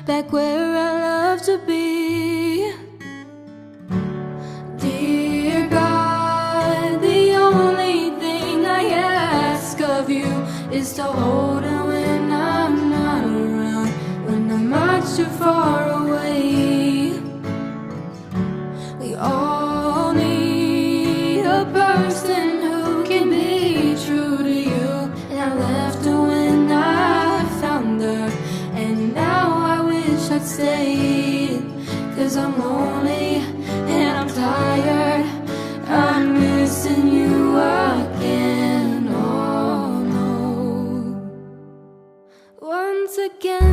back where I love to be. Dear God, the only thing I ask of you is to hold it when I'm not around, when I'm much too far away. We all need a person who can be true to you, and I left her when I found her, and now I wish I'd stayed, 'cause I'm lonely and I'm tired, I'm missing you again, oh no. Once again